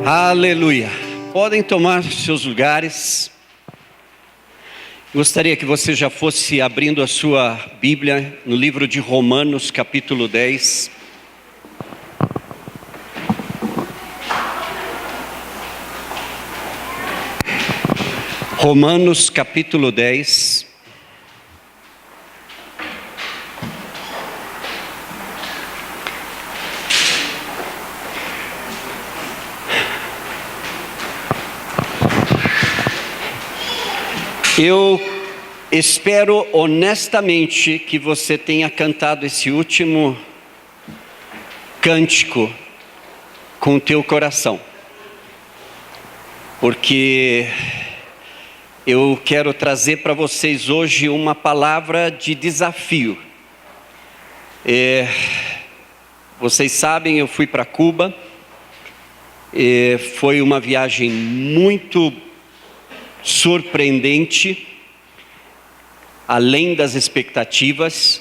Aleluia. Podem tomar seus lugares. Gostaria que você já fosse abrindo a sua Bíblia no livro de Romanos, capítulo 10. Romanos, capítulo 10. Eu espero honestamente que você tenha cantado esse último cântico com o teu coração, porque eu quero trazer para vocês hoje uma palavra de desafio. Vocês sabem, eu fui para Cuba, foi uma viagem muito surpreendente, além das expectativas,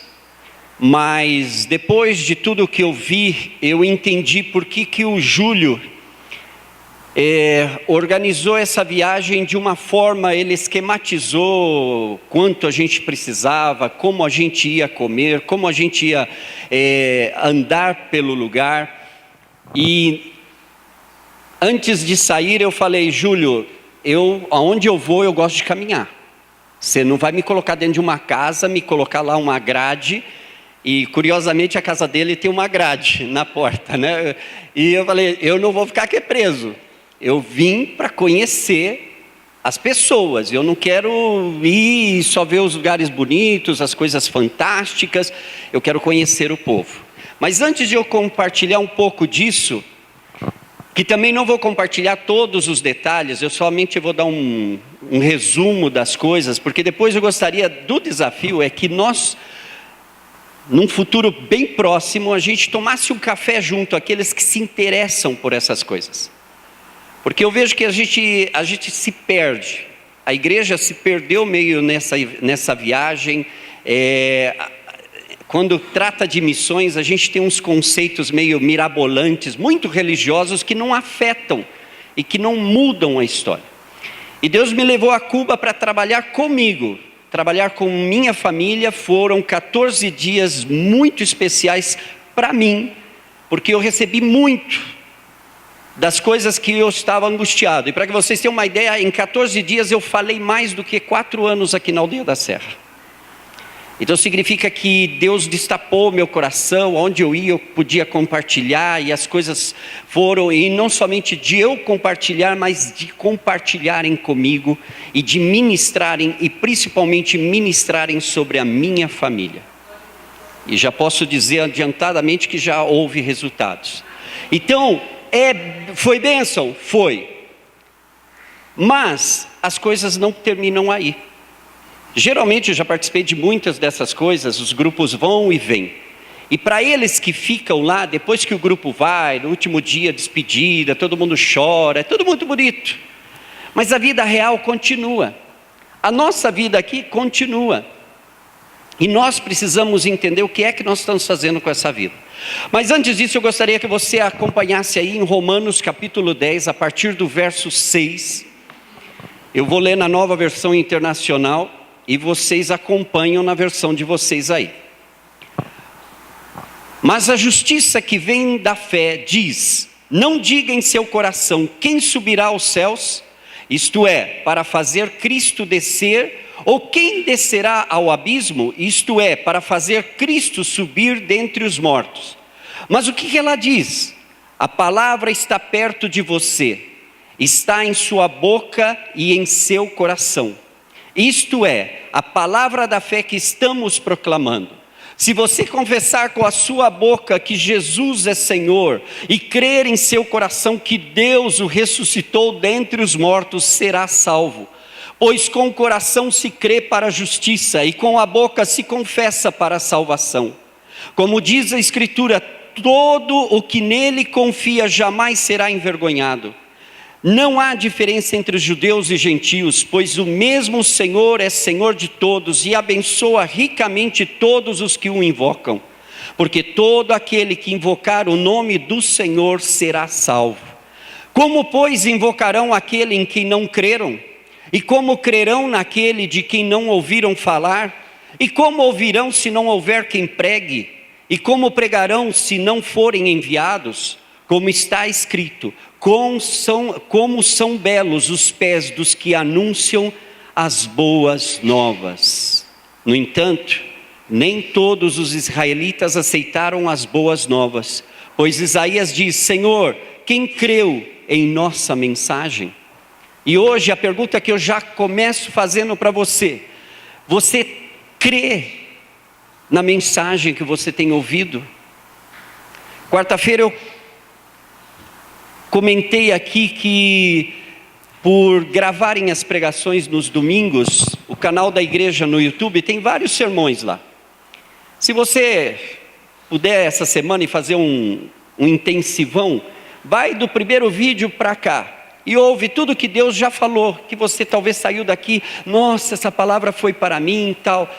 mas depois de tudo que eu vi, eu entendi por que o Júlio organizou essa viagem de uma forma. Ele esquematizou quanto a gente precisava, como a gente ia comer, como a gente ia andar pelo lugar. E antes de sair eu falei: Júlio, aonde eu vou, eu gosto de caminhar. Você não vai me colocar dentro de uma casa, me colocar lá uma grade. E curiosamente a casa dele tem uma grade na porta, né? E eu falei: eu não vou ficar aqui preso. Eu vim para conhecer as pessoas. Eu não quero ir e só ver os lugares bonitos, as coisas fantásticas. Eu quero conhecer o povo. Mas antes de eu compartilhar um pouco disso, que também não vou compartilhar todos os detalhes, eu somente vou dar um resumo das coisas, porque depois eu gostaria do desafio que nós, num futuro bem próximo, a gente tomasse um café junto, aqueles que se interessam por essas coisas. Porque eu vejo que a gente se perde, a igreja se perdeu meio nessa viagem. Quando trata de missões, a gente tem uns conceitos meio mirabolantes, muito religiosos, que não afetam e que não mudam a história. E Deus me levou a Cuba para trabalhar comigo, trabalhar com minha família. Foram 14 dias muito especiais para mim, porque eu recebi muito das coisas que eu estava angustiado. E para que vocês tenham uma ideia, em 14 dias eu falei mais do que 4 anos aqui na Aldeia da Serra. Então significa que Deus destapou meu coração. Onde eu ia eu podia compartilhar, e as coisas foram, e não somente de eu compartilhar, mas de compartilharem comigo e de ministrarem, e principalmente ministrarem sobre a minha família. E já posso dizer adiantadamente que já houve resultados. Então, foi bênção? Foi. Mas as coisas não terminam aí. Geralmente eu já participei de muitas dessas coisas, os grupos vão e vêm. E para eles que ficam lá, depois que o grupo vai, no último dia, despedida, todo mundo chora, é tudo muito bonito. Mas a vida real continua. A nossa vida aqui continua. E nós precisamos entender o que é que nós estamos fazendo com essa vida. Mas antes disso, eu gostaria que você acompanhasse aí em Romanos capítulo 10, a partir do verso 6. Eu vou ler na Nova Versão Internacional, e vocês acompanham na versão de vocês aí. Mas a justiça que vem da fé diz: não diga em seu coração quem subirá aos céus, isto é, para fazer Cristo descer, ou quem descerá ao abismo, isto é, para fazer Cristo subir dentre os mortos. Mas o que ela diz? A palavra está perto de você, está em sua boca e em seu coração. Isto é, a palavra da fé que estamos proclamando. Se você confessar com a sua boca que Jesus é Senhor, e crer em seu coração que Deus o ressuscitou dentre os mortos, será salvo. Pois com o coração se crê para a justiça, e com a boca se confessa para a salvação. Como diz a Escritura, todo o que nele confia jamais será envergonhado. Não há diferença entre os judeus e gentios, pois o mesmo Senhor é Senhor de todos e abençoa ricamente todos os que o invocam. Porque todo aquele que invocar o nome do Senhor será salvo. Como, pois, invocarão aquele em quem não creram? E como crerão naquele de quem não ouviram falar? E como ouvirão se não houver quem pregue? E como pregarão se não forem enviados? Como está escrito, como são belos os pés dos que anunciam as boas novas. No entanto, nem todos os israelitas aceitaram as boas novas, pois Isaías diz: Senhor, quem creu em nossa mensagem? E hoje a pergunta que eu já começo fazendo para você: você crê na mensagem que você tem ouvido? Quarta-feira eu comentei aqui que, por gravarem as pregações nos domingos, o canal da igreja no YouTube tem vários sermões lá. Se você puder essa semana e fazer um intensivão, vai do primeiro vídeo para cá e ouve tudo que Deus já falou, que você talvez saiu daqui, nossa, essa palavra foi para mim e tal.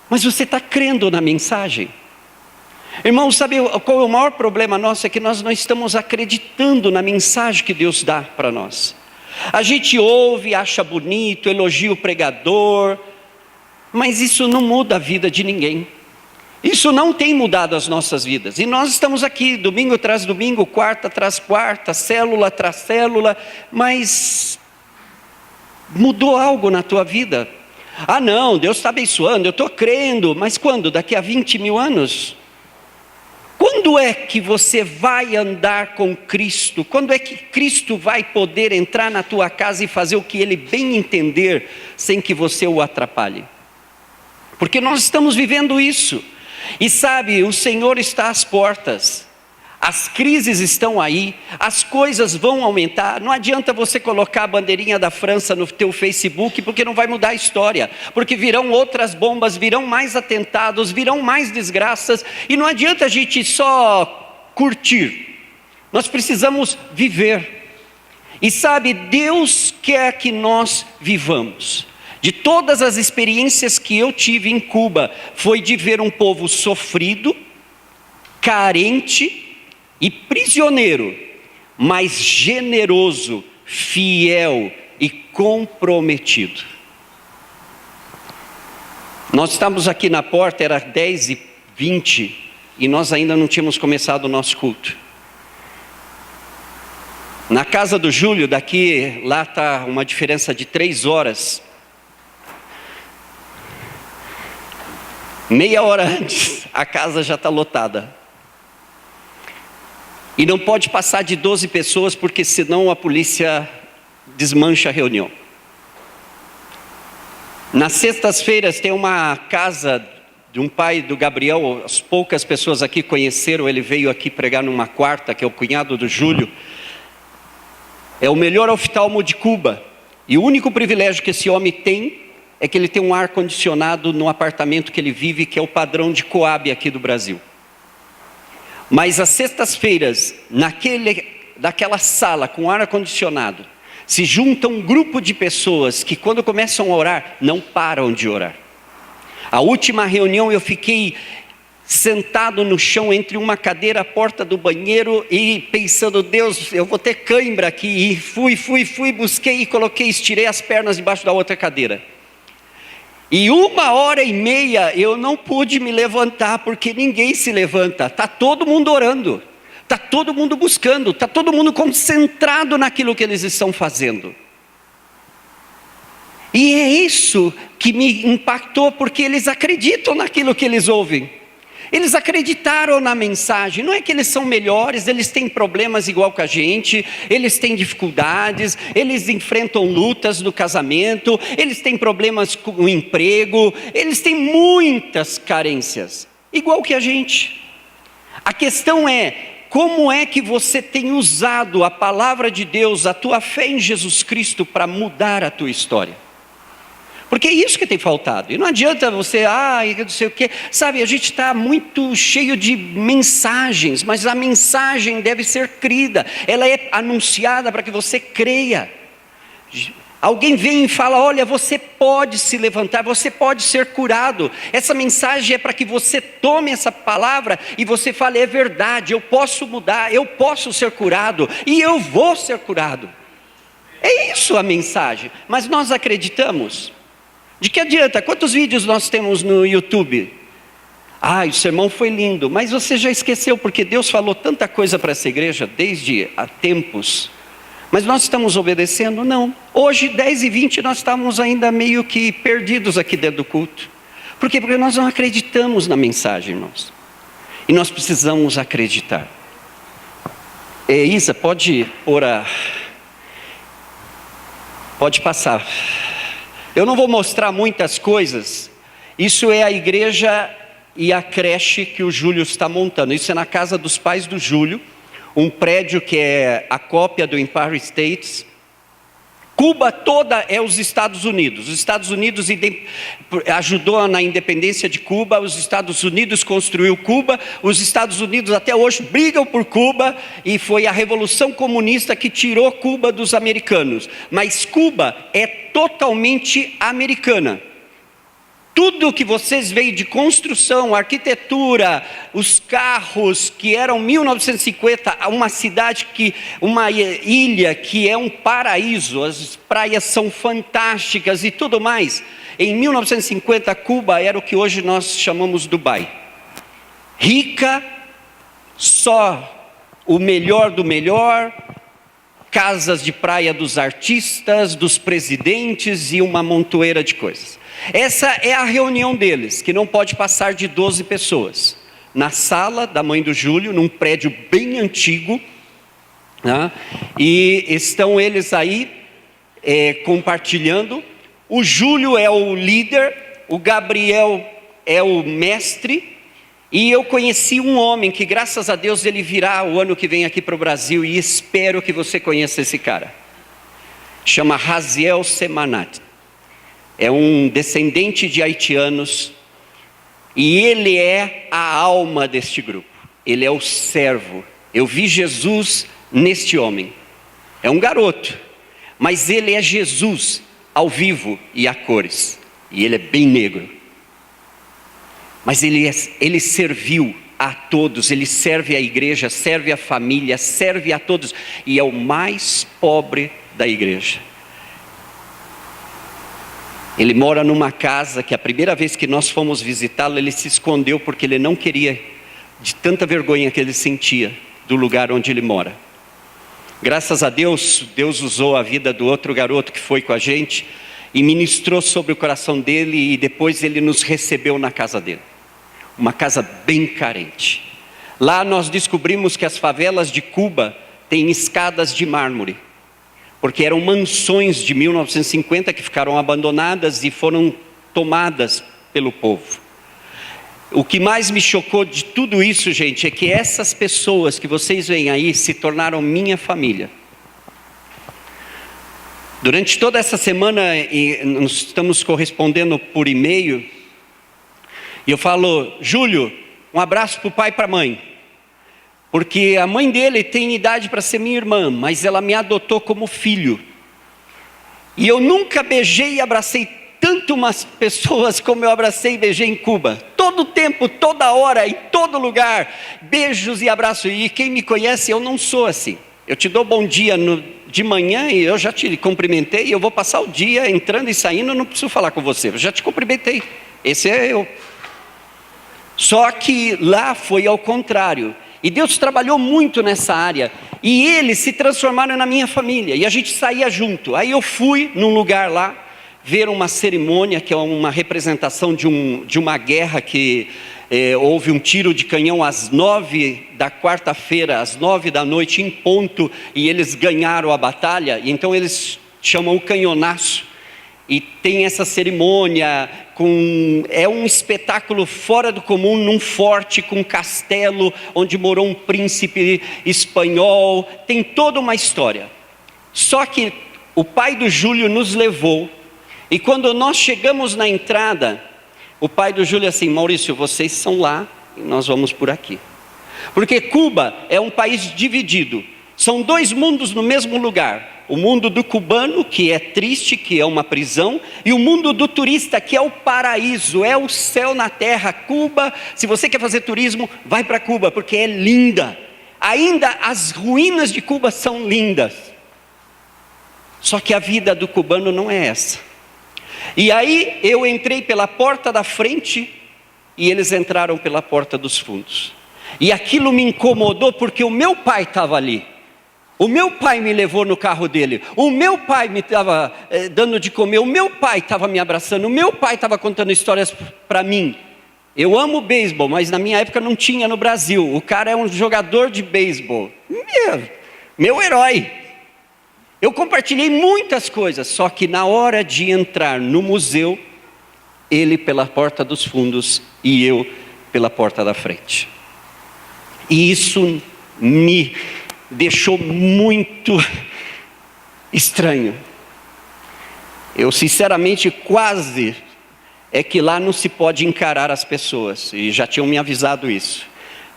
Mas você está crendo na mensagem? Irmão, sabe qual é o maior problema nosso? É que nós não estamos acreditando na mensagem que Deus dá para nós. A gente ouve, acha bonito, elogia o pregador, mas isso não muda a vida de ninguém. Isso não tem mudado as nossas vidas. E nós estamos aqui, domingo tras domingo, quarta tras quarta, célula tras célula, mas mudou algo na tua vida? Ah não, Deus está abençoando, eu estou crendo, mas quando? Daqui a 20 mil anos? Quando é que você vai andar com Cristo? Quando é que Cristo vai poder entrar na tua casa e fazer o que Ele bem entender, sem que você o atrapalhe? Porque nós estamos vivendo isso. E sabe, o Senhor está às portas. As crises estão aí, as coisas vão aumentar. Não adianta você colocar a bandeirinha da França no teu Facebook, porque não vai mudar a história. Porque virão outras bombas, virão mais atentados, virão mais desgraças. E não adianta a gente só curtir. Nós precisamos viver. E sabe, Deus quer que nós vivamos. De todas as experiências que eu tive em Cuba, foi de ver um povo sofrido, carente e prisioneiro, mas generoso, fiel e comprometido. Nós estávamos aqui na porta, era 10h20, e nós ainda não tínhamos começado o nosso culto. Na casa do Júlio, daqui, lá está uma diferença de 3 horas. Meia hora antes, a casa já está lotada. E não pode passar de 12 pessoas, porque senão a polícia desmancha a reunião. Nas sextas-feiras tem uma casa de um pai do Gabriel, as poucas pessoas aqui conheceram, ele veio aqui pregar numa quarta, que é o cunhado do Júlio. É o melhor oftalmo de Cuba. E o único privilégio que esse homem tem, é que ele tem um ar-condicionado no apartamento que ele vive, que é o padrão de Coab aqui do Brasil. Mas às sextas-feiras, naquela sala com ar-condicionado, se junta um grupo de pessoas que quando começam a orar, não param de orar. A última reunião eu fiquei sentado no chão entre uma cadeira, a porta do banheiro e pensando, Deus, eu vou ter cãibra aqui. E fui, busquei e coloquei, estirei as pernas debaixo da outra cadeira. E 1h30 eu não pude me levantar, porque ninguém se levanta. Está todo mundo orando, está todo mundo buscando, está todo mundo concentrado naquilo que eles estão fazendo. E é isso que me impactou, porque eles acreditam naquilo que eles ouvem. Eles acreditaram na mensagem. Não é que eles são melhores, eles têm problemas igual que a gente, eles têm dificuldades, eles enfrentam lutas no casamento, eles têm problemas com o emprego, eles têm muitas carências, igual que a gente. A questão é, como é que você tem usado a palavra de Deus, a tua fé em Jesus Cristo, para mudar a tua história? Porque é isso que tem faltado. E não adianta você, não sei o quê. Sabe, a gente está muito cheio de mensagens, mas a mensagem deve ser crida. Ela é anunciada para que você creia. Alguém vem e fala: olha, você pode se levantar, você pode ser curado. Essa mensagem é para que você tome essa palavra e você fale: é verdade, eu posso mudar, eu posso ser curado e eu vou ser curado. É isso a mensagem. Mas nós acreditamos? De que adianta? Quantos vídeos nós temos no YouTube? O sermão foi lindo, mas você já esqueceu, porque Deus falou tanta coisa para essa igreja desde há tempos. Mas nós estamos obedecendo? Não. Hoje, 10h20, nós estamos ainda meio que perdidos aqui dentro do culto. Por quê? Porque nós não acreditamos na mensagem, irmãos. E nós precisamos acreditar. Isa, pode passar. Eu não vou mostrar muitas coisas. Isso é a igreja e a creche que o Júlio está montando. Isso é na casa dos pais do Júlio, um prédio que é a cópia do Empire State. Cuba toda é os Estados Unidos. Os Estados Unidos ajudou na independência de Cuba, os Estados Unidos construiu Cuba, os Estados Unidos até hoje brigam por Cuba, e foi a Revolução Comunista que tirou Cuba dos americanos. Mas Cuba é totalmente americana. Tudo que vocês veem de construção, arquitetura, os carros que eram 1950, uma ilha que é um paraíso, as praias são fantásticas e tudo mais. Em 1950, Cuba era o que hoje nós chamamos Dubai. Rica, só o melhor do melhor, casas de praia dos artistas, dos presidentes e uma montoeira de coisas. Essa é a reunião deles, que não pode passar de 12 pessoas. Na sala da mãe do Júlio, num prédio bem antigo, né? E estão eles aí compartilhando. O Júlio é o líder, o Gabriel é o mestre, e eu conheci um homem que, graças a Deus, ele virá o ano que vem aqui para o Brasil, e espero que você conheça esse cara. Chama Raziel Semanat. É um descendente de haitianos, e ele é a alma deste grupo. Ele é o servo. Eu vi Jesus neste homem. É um garoto, mas ele é Jesus ao vivo e a cores. E ele é bem negro. Mas ele serviu a todos, ele serve a igreja, serve a família, serve a todos. E é o mais pobre da igreja. Ele mora numa casa que a primeira vez que nós fomos visitá-lo, ele se escondeu porque ele não queria, de tanta vergonha que ele sentia do lugar onde ele mora. Graças a Deus, Deus usou a vida do outro garoto que foi com a gente e ministrou sobre o coração dele, e depois ele nos recebeu na casa dele. Uma casa bem carente. Lá nós descobrimos que as favelas de Cuba têm escadas de mármore, porque eram mansões de 1950 que ficaram abandonadas e foram tomadas pelo povo. O que mais me chocou de tudo isso, gente, é que essas pessoas que vocês veem aí se tornaram minha família. Durante toda essa semana, nós estamos correspondendo por e-mail, e eu falo: Júlio, um abraço para o pai e para a mãe. Porque a mãe dele tem idade para ser minha irmã, mas ela me adotou como filho. E eu nunca beijei e abracei tanto umas pessoas como eu abracei e beijei em Cuba. Todo tempo, toda hora, em todo lugar, beijos e abraços. E quem me conhece, eu não sou assim. Eu te dou bom dia de manhã e eu já te cumprimentei, e eu vou passar o dia entrando e saindo, eu não preciso falar com você, eu já te cumprimentei. Esse é eu. Só que lá foi ao contrário. E Deus trabalhou muito nessa área, e eles se transformaram na minha família, e a gente saía junto. Aí eu fui num lugar lá, ver uma cerimônia, que é uma representação de uma guerra que houve um tiro de canhão às 9 da quarta-feira, às 9 da noite em ponto, e eles ganharam a batalha, e então eles chamam o canhonaço. E tem essa cerimônia, é um espetáculo fora do comum, num forte com um castelo, onde morou um príncipe espanhol, tem toda uma história. Só que o pai do Júlio nos levou, e quando nós chegamos na entrada, o pai do Júlio assim: Maurício, vocês são lá, e nós vamos por aqui. Porque Cuba é um país dividido, são dois mundos no mesmo lugar. O mundo do cubano, que é triste, que é uma prisão, e o mundo do turista, que é o paraíso, é o céu na terra. Cuba, se você quer fazer turismo, vai para Cuba, porque é linda. Ainda as ruínas de Cuba são lindas. Só que a vida do cubano não é essa. E aí eu entrei pela porta da frente e eles entraram pela porta dos fundos. E aquilo me incomodou porque o meu pai estava ali. O meu pai me levou no carro dele. O meu pai me estava dando de comer. O meu pai estava me abraçando. O meu pai estava contando histórias para mim. Eu amo beisebol, mas na minha época não tinha no Brasil. O cara é um jogador de beisebol. Meu herói. Eu compartilhei muitas coisas, só que na hora de entrar no museu, ele pela porta dos fundos e eu pela porta da frente. E isso me deixou muito estranho. Eu sinceramente quase é que lá não se pode encarar as pessoas, e já tinham me avisado isso.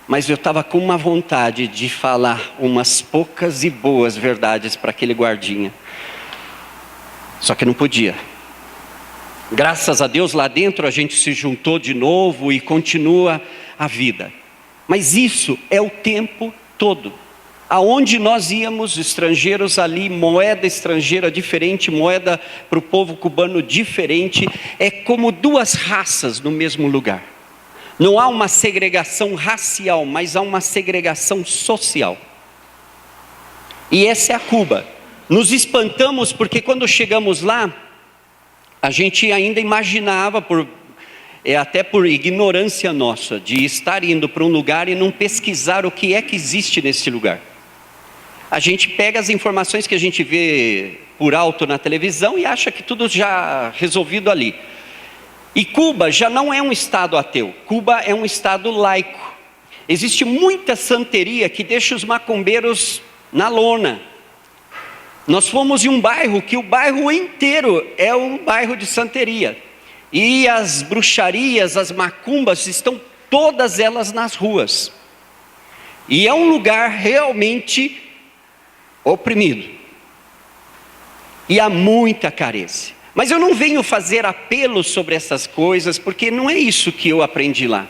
Mas eu estava com uma vontade de falar umas poucas e boas verdades para aquele guardinha. Só que não podia. Graças a Deus lá dentro a gente se juntou de novo e continua a vida. Mas isso é o tempo todo. Aonde nós íamos, estrangeiros ali, moeda estrangeira diferente, moeda para o povo cubano diferente, é como duas raças no mesmo lugar. Não há uma segregação racial, mas há uma segregação social. E essa é a Cuba. Nos espantamos porque quando chegamos lá, a gente ainda imaginava, até por ignorância nossa, de estar indo para um lugar e não pesquisar o que é que existe nesse lugar. A gente pega as informações que a gente vê por alto na televisão e acha que tudo já resolvido ali. E Cuba já não é um estado ateu, Cuba é um estado laico. Existe muita santeria que deixa os macumbeiros na lona. Nós fomos em um bairro que o bairro inteiro é um bairro de santeria. E as bruxarias, as macumbas, estão todas elas nas ruas. E é um lugar realmente oprimido. E há muita carência. Mas eu não venho fazer apelo sobre essas coisas, porque não é isso que eu aprendi lá.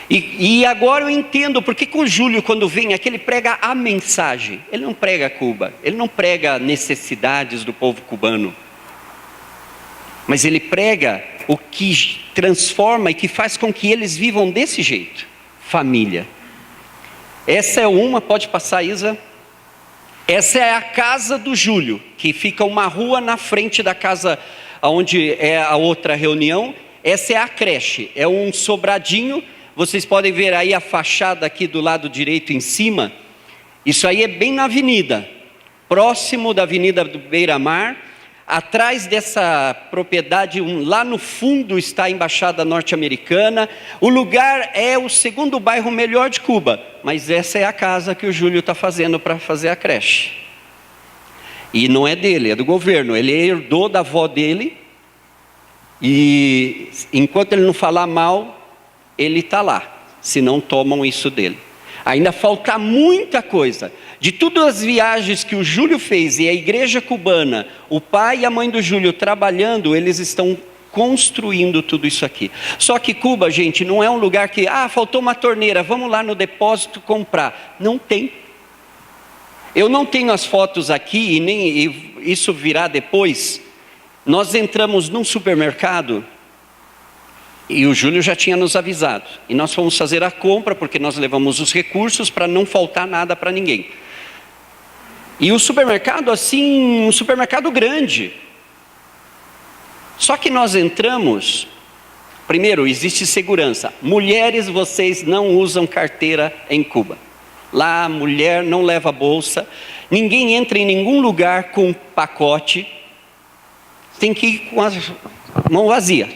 E agora eu entendo porque com o Júlio, quando vem aqui, ele prega a mensagem. Ele não prega Cuba, ele não prega necessidades do povo cubano. Mas ele prega o que transforma e que faz com que eles vivam desse jeito. Família. Essa é uma, pode passar, Isa. Essa é a casa do Júlio, que fica uma rua na frente da casa onde é a outra reunião. Essa é a creche, é um sobradinho. Vocês podem ver aí a fachada aqui do lado direito em cima. Isso aí é bem na avenida, próximo da Avenida do Beira-Mar. Atrás dessa propriedade, lá no fundo está a Embaixada Norte-Americana. O lugar é o segundo bairro melhor de Cuba, mas essa é a casa que o Júlio está fazendo para fazer a creche. E não é dele, é do governo. Ele herdou da avó dele e enquanto ele não falar mal, ele está lá, senão tomam isso dele. Ainda falta muita coisa. De todas as viagens que o Júlio fez e a igreja cubana, o pai e a mãe do Júlio trabalhando, eles estão construindo tudo isso aqui. Só que Cuba, gente, não é um lugar que, faltou uma torneira, vamos lá no depósito comprar. Não tem. Eu não tenho as fotos aqui e isso virá depois. Nós entramos num supermercado e o Júlio já tinha nos avisado. E nós fomos fazer a compra porque nós levamos os recursos para não faltar nada para ninguém. E o supermercado, assim, um supermercado grande. Só que nós entramos, primeiro, existe segurança. Mulheres, vocês não usam carteira em Cuba. Lá, mulher não leva bolsa. Ninguém entra em nenhum lugar com pacote. Tem que ir com a mão vazia.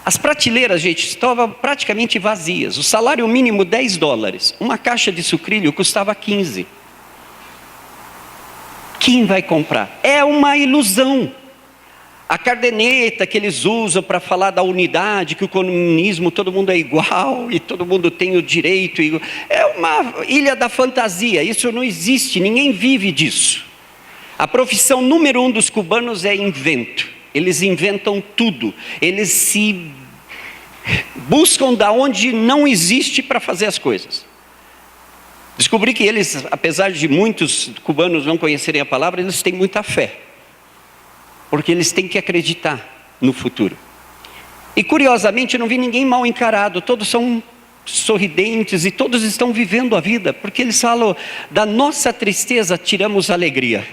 As prateleiras, gente, estavam praticamente vazias. O salário mínimo, $10. Uma caixa de sucrilho custava 15. Quem vai comprar? É uma ilusão. A caderneta que eles usam para falar da unidade, que o comunismo, todo mundo é igual e todo mundo tem o direito. É uma ilha da fantasia, isso não existe, ninguém vive disso. A profissão número 1 dos cubanos é invento. Eles inventam tudo. Eles se buscam da onde não existe para fazer as coisas. Descobri que eles, apesar de muitos cubanos não conhecerem a palavra, eles têm muita fé. Porque eles têm que acreditar no futuro. E curiosamente não vi ninguém mal encarado, todos são sorridentes e todos estão vivendo a vida, porque eles falam, da nossa tristeza tiramos alegria.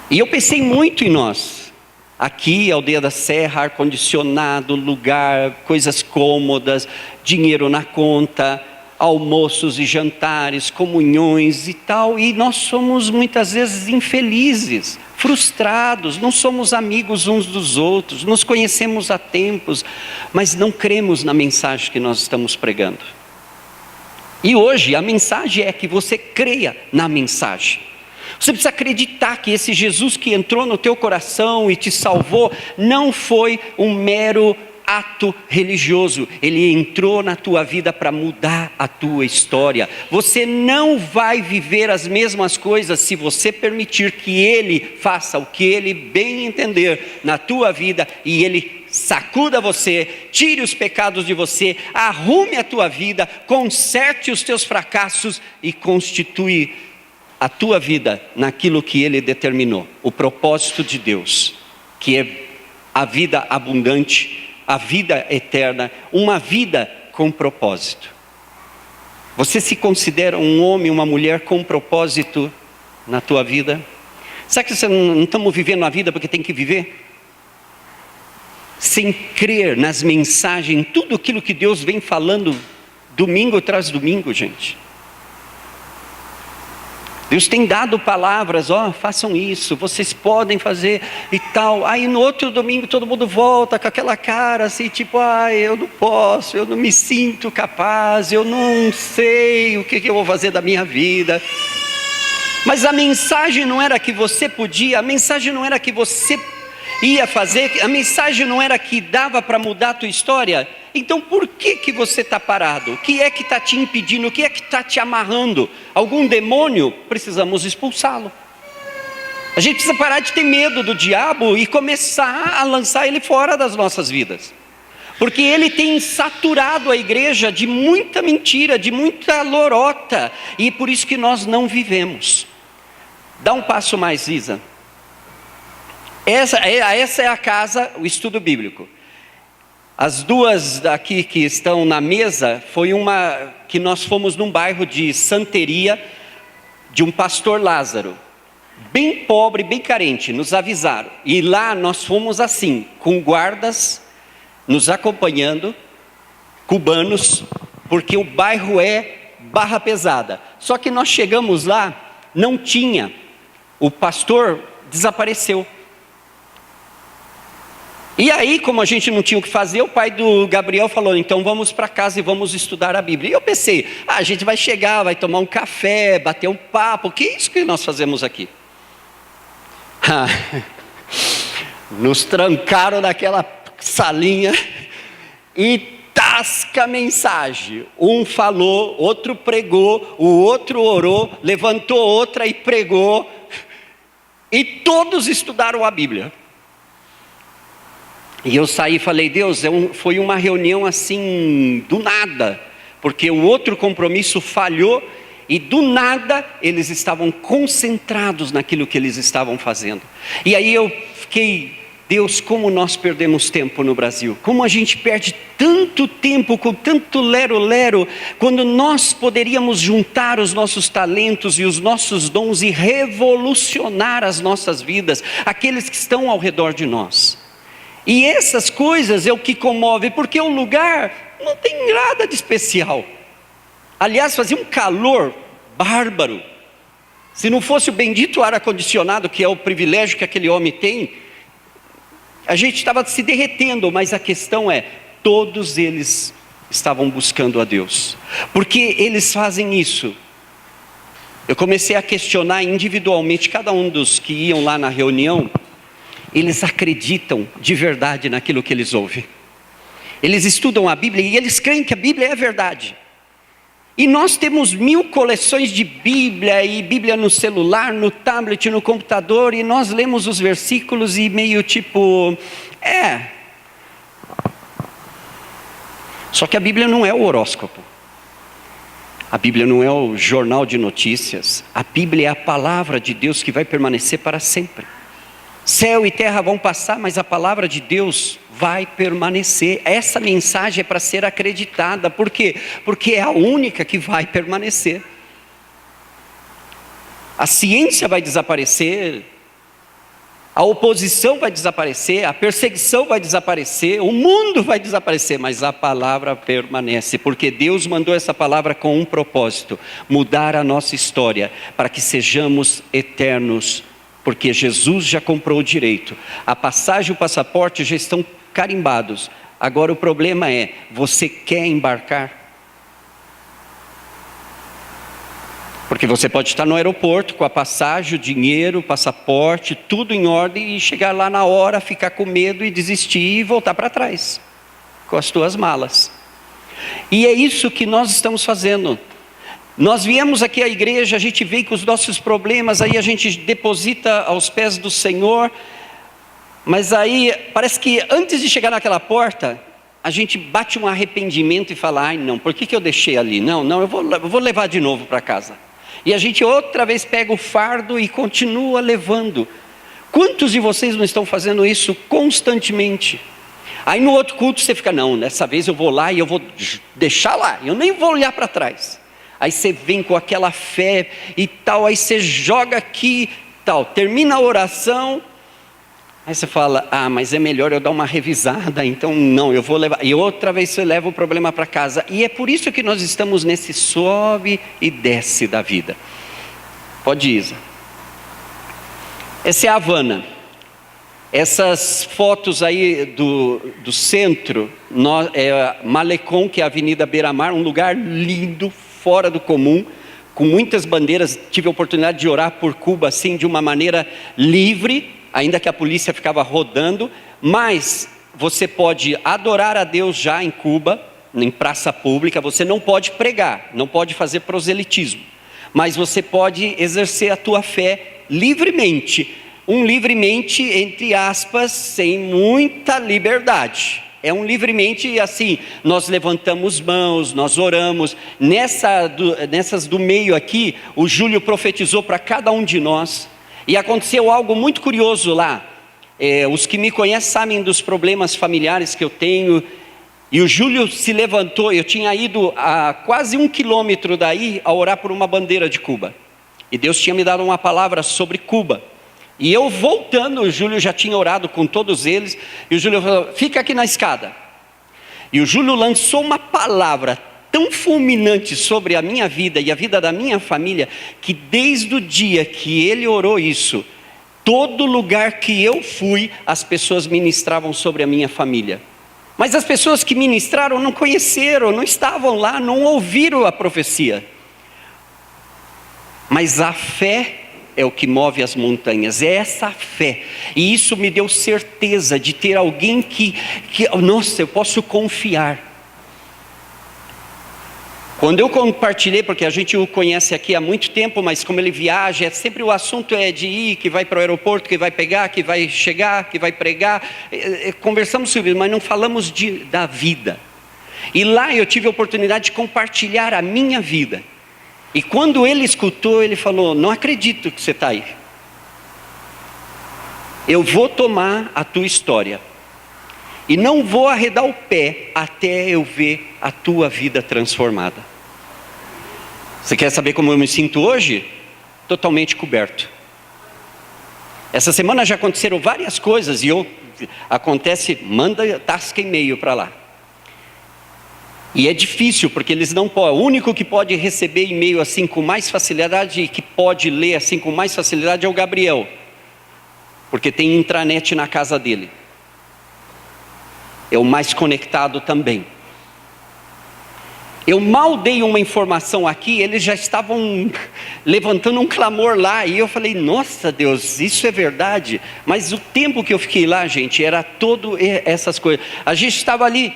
E eu pensei muito em nós, aqui, Aldeia da Serra, ar-condicionado, lugar, coisas cômodas, dinheiro na conta, almoços e jantares, comunhões e tal, e nós somos muitas vezes infelizes, frustrados, não somos amigos uns dos outros, nos conhecemos há tempos, mas não cremos na mensagem que nós estamos pregando. E hoje a mensagem é que você creia na mensagem. Você precisa acreditar que esse Jesus que entrou no teu coração e te salvou, não foi um mero ato religioso, ele entrou na tua vida para mudar a tua história. Você não vai viver as mesmas coisas se você permitir que ele faça o que ele bem entender na tua vida e ele sacuda você, tire os pecados de você, arrume a tua vida, conserte os teus fracassos e constitui a tua vida naquilo que ele determinou, o propósito de Deus, que é a vida abundante, a vida eterna, uma vida com propósito. Você se considera um homem, uma mulher com propósito na tua vida? Será que você não estamos vivendo a vida porque tem que viver? Sem crer nas mensagens, tudo aquilo que Deus vem falando, domingo tras domingo, gente. Deus tem dado palavras, façam isso, vocês podem fazer e tal. Aí no outro domingo todo mundo volta com aquela cara assim, tipo, eu não posso, eu não me sinto capaz, eu não sei o que eu vou fazer da minha vida. Mas a mensagem não era que você podia, a mensagem não era que você ia fazer, a mensagem não era que dava para mudar a tua história. Então por que você está parado? O que é que está te impedindo? O que é que está te amarrando? Algum demônio? Precisamos expulsá-lo. A gente precisa parar de ter medo do diabo e começar a lançar ele fora das nossas vidas. Porque ele tem saturado a igreja de muita mentira, de muita lorota. E por isso que nós não vivemos. Dá um passo mais, Isa. Essa é a casa, o estudo bíblico. As duas aqui que estão na mesa, foi uma que nós fomos num bairro de Santeria, de um pastor Lázaro, bem pobre, bem carente, nos avisaram. E lá nós fomos assim, com guardas nos acompanhando, cubanos, porque o bairro é barra pesada. Só que nós chegamos lá, não tinha, o pastor desapareceu. E aí, como a gente não tinha o que fazer, o pai do Gabriel falou, então vamos para casa e vamos estudar a Bíblia. E eu pensei, a gente vai chegar, vai tomar um café, bater um papo, que é isso que nós fazemos aqui? Nos trancaram naquela salinha e tasca a mensagem. Um falou, outro pregou, o outro orou, levantou outra e pregou. E todos estudaram a Bíblia. E eu saí e falei, Deus, foi uma reunião assim, do nada, porque o outro compromisso falhou e do nada eles estavam concentrados naquilo que eles estavam fazendo. E aí eu fiquei, Deus, como nós perdemos tempo no Brasil, como a gente perde tanto tempo com tanto lero-lero, quando nós poderíamos juntar os nossos talentos e os nossos dons e revolucionar as nossas vidas, aqueles que estão ao redor de nós. E essas coisas é o que comove, porque o lugar não tem nada de especial. Aliás, fazia um calor bárbaro. Se não fosse o bendito ar-condicionado, que é o privilégio que aquele homem tem, a gente estava se derretendo, mas a questão é, todos eles estavam buscando a Deus. Porque eles fazem isso. Eu comecei a questionar individualmente cada um dos que iam lá na reunião. Eles acreditam de verdade naquilo que eles ouvem. Eles estudam a Bíblia e eles creem que a Bíblia é a verdade. E nós temos 1000 coleções de Bíblia, e Bíblia no celular, no tablet, no computador, e nós lemos os versículos e meio tipo, Só que a Bíblia não é o horóscopo. A Bíblia não é o jornal de notícias. A Bíblia é a palavra de Deus que vai permanecer para sempre. Céu e terra vão passar, mas a palavra de Deus vai permanecer. Essa mensagem é para ser acreditada. Por quê? Porque é a única que vai permanecer. A ciência vai desaparecer, a oposição vai desaparecer, a perseguição vai desaparecer, o mundo vai desaparecer, mas a palavra permanece, porque Deus mandou essa palavra com um propósito: mudar a nossa história, para que sejamos eternos, porque Jesus já comprou o direito, a passagem e o passaporte já estão carimbados. Agora o problema é, você quer embarcar? Porque você pode estar no aeroporto com a passagem, o dinheiro, o passaporte, tudo em ordem, e chegar lá na hora, ficar com medo e desistir e voltar para trás, com as tuas malas. E é isso que nós estamos fazendo. Nós viemos aqui à igreja, a gente veio com os nossos problemas, aí a gente deposita aos pés do Senhor, mas aí parece que antes de chegar naquela porta, a gente bate um arrependimento e fala, ai não, por que eu deixei ali? Não, eu vou levar de novo para casa. E a gente outra vez pega o fardo e continua levando. Quantos de vocês não estão fazendo isso constantemente? Aí no outro culto você fica, não, dessa vez eu vou lá e eu vou deixar lá, eu nem vou olhar para trás. Aí você vem com aquela fé e tal, aí você joga aqui, tal, termina a oração, aí você fala, mas é melhor eu dar uma revisada, então não, eu vou levar, e outra vez você leva o problema para casa. E é por isso que nós estamos nesse sobe e desce da vida. Pode ir, Isa. Essa é a Havana. Essas fotos aí do centro, é Malecón, que é a Avenida Beira-Mar, um lugar lindo, fora do comum, com muitas bandeiras. Tive a oportunidade de orar por Cuba assim, de uma maneira livre, ainda que a polícia ficava rodando, mas você pode adorar a Deus já em Cuba, em praça pública. Você não pode pregar, não pode fazer proselitismo, mas você pode exercer a tua fé livremente, livremente entre aspas, sem muita liberdade. É um livremente assim, nós levantamos mãos, nós oramos. Nessas do meio aqui, o Júlio profetizou para cada um de nós. E aconteceu algo muito curioso lá. Os que me conhecem sabem dos problemas familiares que eu tenho. E o Júlio se levantou, eu tinha ido a quase 1 quilômetro daí a orar por uma bandeira de Cuba. E Deus tinha me dado uma palavra sobre Cuba. E eu voltando, o Júlio já tinha orado com todos eles. E o Júlio falou, fica aqui na escada. E o Júlio lançou uma palavra tão fulminante sobre a minha vida e a vida da minha família, que desde o dia que ele orou isso, todo lugar que eu fui, as pessoas ministravam sobre a minha família. Mas as pessoas que ministraram não conheceram, não estavam lá, não ouviram a profecia. Mas a fé é o que move as montanhas, é essa fé. E isso me deu certeza de ter alguém que nossa, eu posso confiar. Quando eu compartilhei, porque a gente o conhece aqui há muito tempo, mas como ele viaja, sempre o assunto é de ir, que vai para o aeroporto, que vai pegar, que vai chegar, que vai pregar. Conversamos sobre isso, mas não falamos da vida. E lá eu tive a oportunidade de compartilhar a minha vida. E quando ele escutou, ele falou, não acredito que você está aí. Eu vou tomar a tua história. E não vou arredar o pé até eu ver a tua vida transformada. Você quer saber como eu me sinto hoje? Totalmente coberto. Essa semana já aconteceram várias coisas e manda tasca e-mail para lá. E é difícil, porque eles não podem. O único que pode receber e-mail assim com mais facilidade e que pode ler assim com mais facilidade é o Gabriel. Porque tem intranet na casa dele. É o mais conectado também. Eu mal dei uma informação aqui, eles já estavam levantando um clamor lá, e eu falei, nossa Deus, isso é verdade? Mas o tempo que eu fiquei lá, gente, era todo essas coisas. A gente estava ali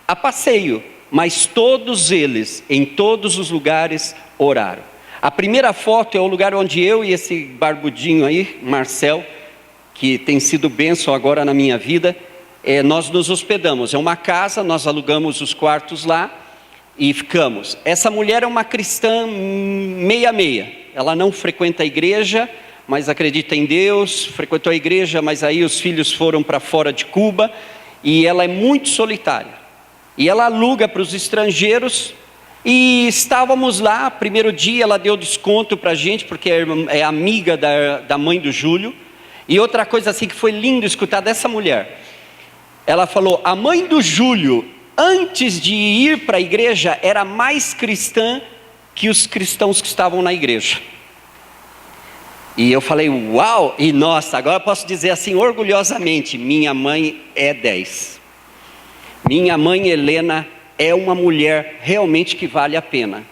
a passeio, mas todos eles, em todos os lugares, oraram. A primeira foto é o lugar onde eu e esse barbudinho aí, Marcel, que tem sido bênção agora na minha vida, nós nos hospedamos. É uma casa, nós alugamos os quartos lá e ficamos. Essa mulher é uma cristã meia-meia. Ela não frequenta a igreja, mas acredita em Deus. Frequentou a igreja, mas aí os filhos foram para fora de Cuba. E ela é muito solitária. E ela aluga para os estrangeiros. E estávamos lá, primeiro dia ela deu desconto para a gente, porque é amiga da mãe do Júlio. E outra coisa assim que foi lindo escutar dessa mulher. Ela falou, a mãe do Júlio, antes de ir para a igreja, era mais cristã que os cristãos que estavam na igreja. E eu falei, uau! E nossa, agora eu posso dizer assim orgulhosamente, minha mãe é 10. Minha mãe Helena é uma mulher realmente que vale a pena.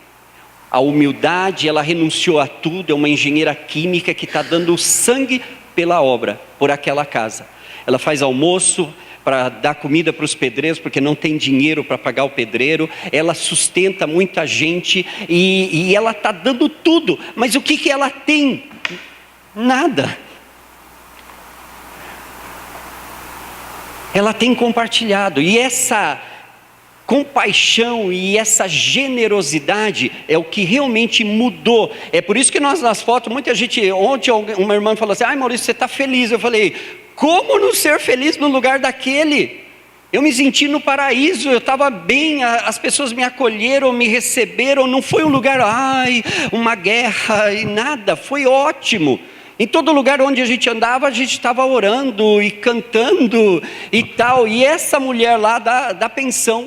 A humildade, ela renunciou a tudo, é uma engenheira química que está dando sangue pela obra, por aquela casa. Ela faz almoço para dar comida para os pedreiros, porque não tem dinheiro para pagar o pedreiro. Ela sustenta muita gente e ela está dando tudo. Mas o que ela tem? Nada. Ela tem compartilhado, e essa compaixão e essa generosidade é o que realmente mudou. É por isso que nós nas fotos, muita gente, ontem uma irmã falou assim, ai Maurício, você está feliz? Eu falei, como não ser feliz no lugar daquele? Eu me senti no paraíso, eu estava bem, as pessoas me acolheram, me receberam, não foi um lugar, uma guerra e nada, foi ótimo. Em todo lugar onde a gente andava, a gente estava orando e cantando e tal. E essa mulher lá da pensão,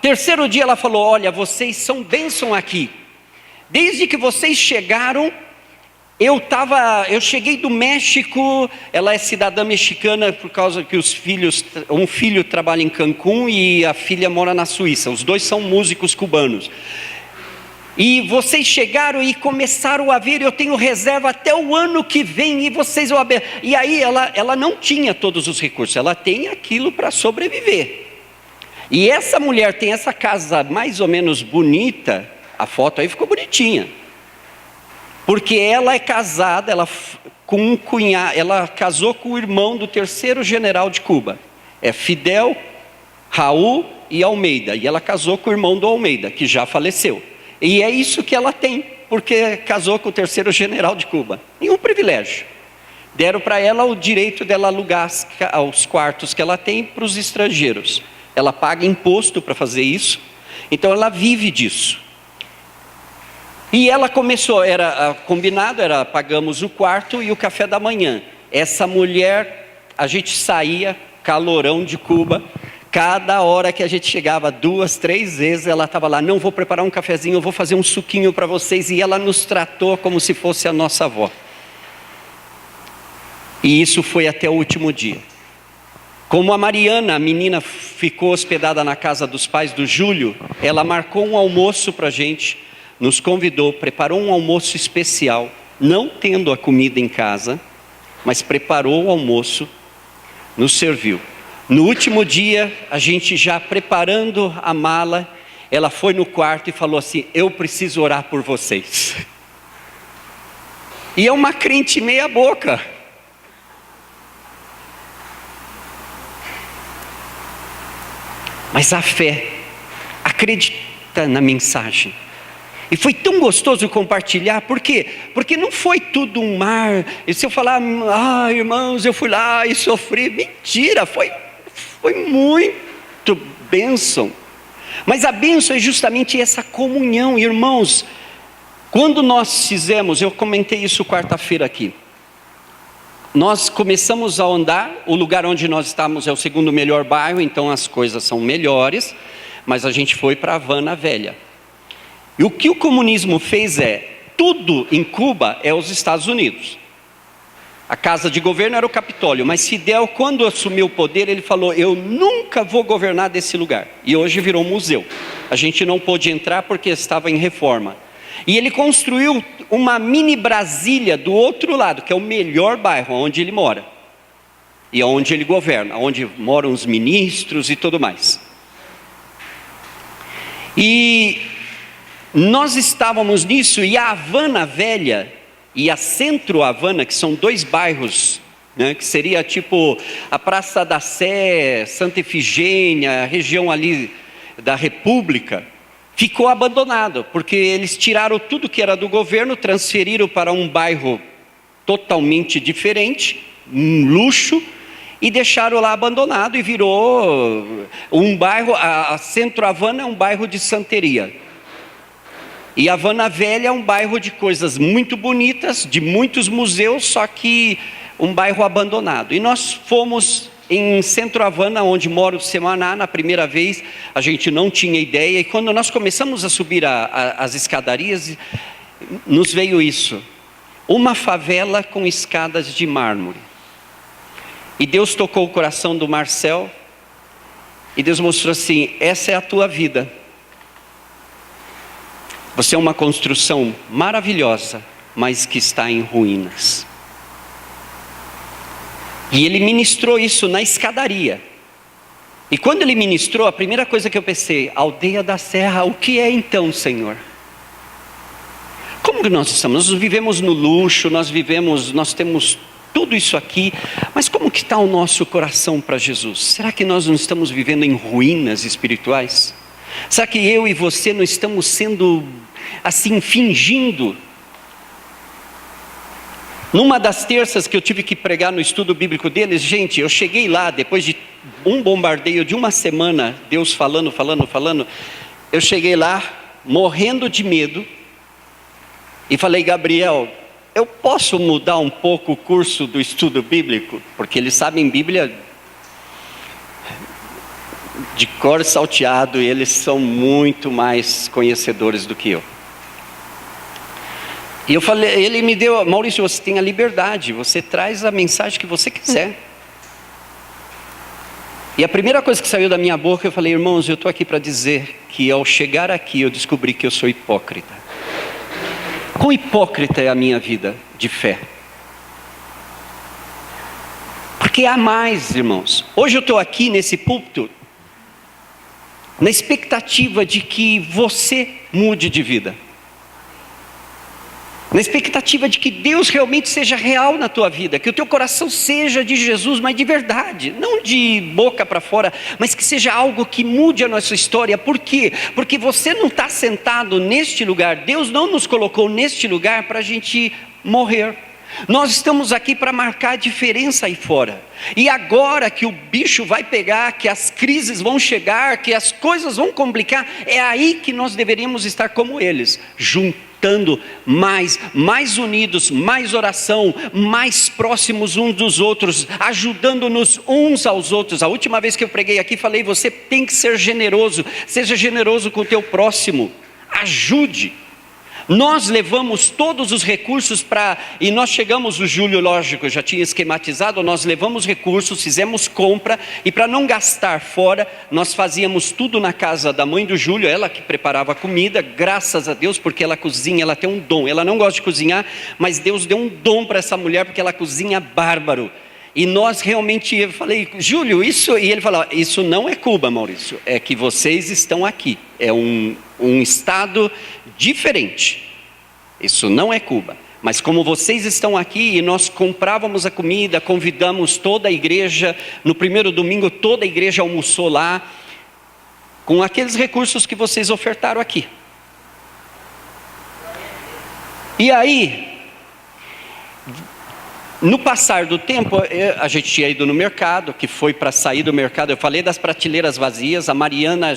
terceiro dia ela falou, olha, vocês são bênção aqui. Desde que vocês chegaram, eu cheguei do México. Ela é cidadã mexicana por causa que um filho trabalha em Cancún e a filha mora na Suíça. Os dois são músicos cubanos. E vocês chegaram e começaram a ver, eu tenho reserva até o ano que vem, e vocês vão ver. E aí ela não tinha todos os recursos, ela tem aquilo para sobreviver. E essa mulher tem essa casa mais ou menos bonita, a foto aí ficou bonitinha. Porque ela é casada, com um cunhado, ela casou com o irmão do terceiro general de Cuba. É Fidel, Raul e Almeida. E ela casou com o irmão do Almeida, que já faleceu. E é isso que ela tem, porque casou com o terceiro general de Cuba. E um privilégio. Deram para ela o direito dela alugar os quartos que ela tem para os estrangeiros. Ela paga imposto para fazer isso. Então ela vive disso. E ela começou, combinado, pagamos o quarto e o café da manhã. Essa mulher, a gente saía, calorão de Cuba. Cada hora que a gente chegava, 2, 3 vezes, ela estava lá, não, vou preparar um cafezinho, eu vou fazer um suquinho para vocês. E ela nos tratou como se fosse a nossa avó. E isso foi até o último dia. Como a Mariana, a menina, ficou hospedada na casa dos pais do Júlio, ela marcou um almoço para a gente, nos convidou, preparou um almoço especial, não tendo a comida em casa, mas preparou o almoço, nos serviu. No último dia, a gente já preparando a mala, ela foi no quarto e falou assim, eu preciso orar por vocês. E é uma crente meia boca. Mas a fé acredita na mensagem. E foi tão gostoso compartilhar, por quê? Porque não foi tudo um mar. E se eu falar, irmãos, eu fui lá e sofri, mentira, foi muito bênção. Mas a bênção é justamente essa comunhão, irmãos. Quando nós fizemos, eu comentei isso quarta-feira aqui. Nós começamos a andar, o lugar onde nós estamos é o segundo melhor bairro, então as coisas são melhores, mas a gente foi para Havana Velha. E o que o comunismo fez tudo em Cuba é os Estados Unidos. A casa de governo era o Capitólio, mas Fidel, quando assumiu o poder, ele falou, eu nunca vou governar desse lugar. E hoje virou um museu. A gente não pôde entrar porque estava em reforma. E ele construiu uma mini Brasília do outro lado, que é o melhor bairro, onde ele mora. E onde ele governa, onde moram os ministros e tudo mais. E nós estávamos nisso, e a Havana Velha e a Centro Havana, que são 2 bairros, né, que seria tipo a Praça da Sé, Santa Efigênia, a região ali da República, ficou abandonado, porque eles tiraram tudo que era do governo, transferiram para um bairro totalmente diferente, um luxo, e deixaram lá abandonado, e virou um bairro. A Centro Havana é um bairro de santeria, e a Havana Velha é um bairro de coisas muito bonitas, de muitos museus, só que um bairro abandonado. E nós fomos em Centro Havana, onde mora o Semaná. Na primeira vez a gente não tinha ideia, e quando nós começamos a subir as escadarias, nos veio isso: uma favela com escadas de mármore. E Deus tocou o coração do Marcel, e Deus mostrou assim: essa é a tua vida. Você é uma construção maravilhosa, mas que está em ruínas. E ele ministrou isso na escadaria. E quando ele ministrou, a primeira coisa que eu pensei: Aldeia da Serra, o que é então, Senhor? Como que nós estamos? Nós vivemos no luxo, nós temos tudo isso aqui, mas como que está o nosso coração para Jesus? Será que nós não estamos vivendo em ruínas espirituais? Será que eu e você não estamos sendo assim, fingindo? Numa das terças que eu tive que pregar no estudo bíblico deles, gente, eu cheguei lá depois de um bombardeio de uma semana, Deus falando, eu cheguei lá morrendo de medo, e falei: Gabriel, eu posso mudar um pouco o curso do estudo bíblico? Porque eles sabem Bíblia de cor salteado, e eles são muito mais conhecedores do que eu. E eu falei, ele me deu: Maurício, você tem a liberdade, você traz a mensagem que você quiser. E a primeira coisa que saiu da minha boca, eu falei: irmãos, eu estou aqui para dizer que ao chegar aqui eu descobri que eu sou hipócrita. Quão hipócrita é a minha vida de fé? Porque há mais, irmãos. Hoje eu estou aqui nesse púlpito na expectativa de que você mude de vida, na expectativa de que Deus realmente seja real na tua vida, que o teu coração seja de Jesus, mas de verdade, não de boca para fora, mas que seja algo que mude a nossa história. Por quê? Porque você não está sentado neste lugar, Deus não nos colocou neste lugar para a gente morrer. Nós estamos aqui para marcar a diferença aí fora. E agora que o bicho vai pegar, que as crises vão chegar, que as coisas vão complicar, é aí que nós deveríamos estar como eles, juntando mais unidos, mais oração, mais próximos uns dos outros, ajudando-nos uns aos outros. A última vez que eu preguei aqui, falei: você tem que ser generoso, seja generoso com o teu próximo, ajude. Nós levamos todos os recursos e nós chegamos, o Júlio, lógico, já tinha esquematizado, nós levamos recursos, fizemos compra, e para não gastar fora, nós fazíamos tudo na casa da mãe do Júlio, ela que preparava a comida, graças a Deus, porque ela cozinha, ela tem um dom. Ela não gosta de cozinhar, mas Deus deu um dom para essa mulher, porque ela cozinha bárbaro. E nós realmente, eu falei: Júlio, isso, e ele falou: isso não é Cuba, Maurício, é que vocês estão aqui, é um estado diferente, isso não é Cuba, mas como vocês estão aqui, e nós comprávamos a comida, convidamos toda a igreja, no primeiro domingo toda a igreja almoçou lá, com aqueles recursos que vocês ofertaram aqui. E aí, no passar do tempo, a gente tinha ido no mercado, que foi para sair do mercado, eu falei das prateleiras vazias, a Mariana,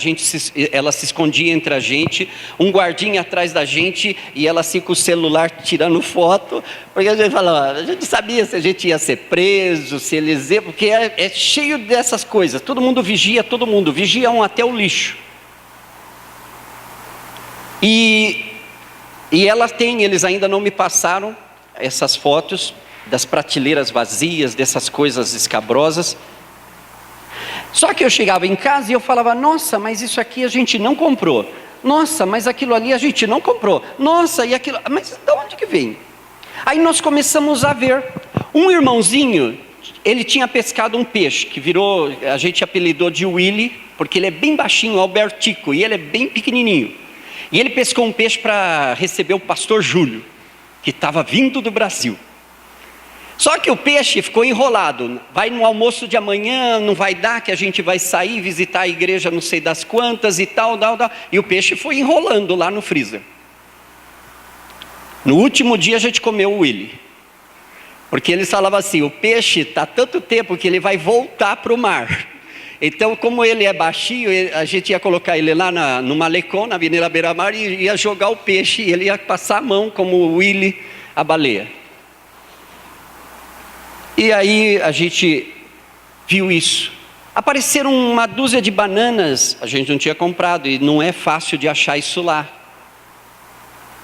ela se escondia entre a gente, um guardinha atrás da gente, e ela assim com o celular tirando foto, porque a gente falava, a gente sabia se a gente ia ser preso, se eles iam, porque é cheio dessas coisas, todo mundo, vigiam até o lixo. E eles ainda não me passaram essas fotos das prateleiras vazias, dessas coisas escabrosas. Só que eu chegava em casa e eu falava: nossa, mas isso aqui a gente não comprou. Nossa, mas aquilo ali a gente não comprou. Nossa, e aquilo, mas de onde que vem? Aí nós começamos a ver, um irmãozinho ele tinha pescado um peixe, que virou, a gente apelidou de Willy, porque ele é bem baixinho, Albertico, e ele é bem pequenininho. E ele pescou um peixe para receber o pastor Júlio, que estava vindo do Brasil. Só que o peixe ficou enrolado, vai no almoço de amanhã, não vai dar, que a gente vai sair, visitar a igreja não sei das quantas e tal. E o peixe foi enrolando lá no freezer. No último dia a gente comeu o Willy. Porque eles falavam assim, o peixe está tanto tempo que ele vai voltar para o mar. Então, como ele é baixinho, a gente ia colocar ele lá no Malecon, na Avenida Beira-Mar, e ia jogar o peixe, e ele ia passar a mão como o Willy, a baleia. E aí a gente viu isso. Apareceram uma dúzia de bananas, a gente não tinha comprado, e não é fácil de achar isso lá.